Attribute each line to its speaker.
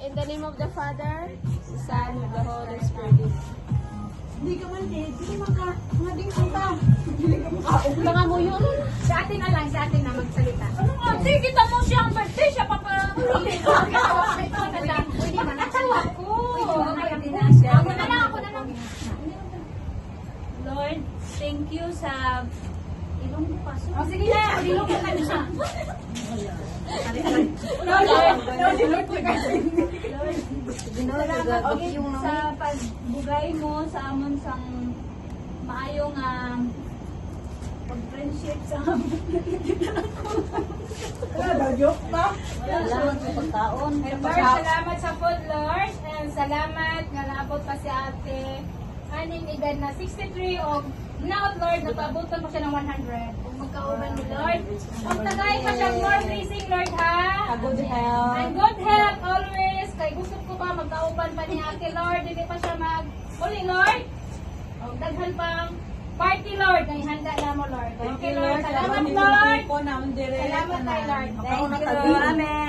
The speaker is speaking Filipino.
Speaker 1: in the name of the Father, the Son, and the Holy Spirit.
Speaker 2: Hindi ka man eh. Hindi mga dingkong ka. Hindi ka mukhaong.
Speaker 1: Mga mo yun.
Speaker 3: Sa atin na lang, sa atin na magsalita.
Speaker 2: Ano nga? Sige, kita mo siya ang birthday. Siya pa pa.
Speaker 3: Pwede man.
Speaker 2: Natawa ko.
Speaker 3: Ako na lang, ako na lang.
Speaker 2: Lord, thank you sa ilong mo pa.
Speaker 3: O sige na, ilong ka na siya.
Speaker 2: Salamat sa pagbugay mo sa amon sang maayong pag-friendship sa amon.
Speaker 1: Salamat sa pagkaon.
Speaker 3: Lord, salamat sa food, Lord. And salamat nga naabot pa si ate. Aning edad na 63 o naot, Lord, napaabutan pa siya ng 100. Kung magkauban ni Lord. Kung tagay pa siya more blessing, Lord, ha?
Speaker 1: Good health.
Speaker 3: And good health always. Kay gusto ko pa magkauban pa ni ate, Lord. Hindi pa siya uli, Lord. O daghan pang party, Lord. Ngay handa na mo, Lord. Thank you, Lord. Salamat, Lord. Salamat kay Lord. Thank you, Lord.
Speaker 1: Amen.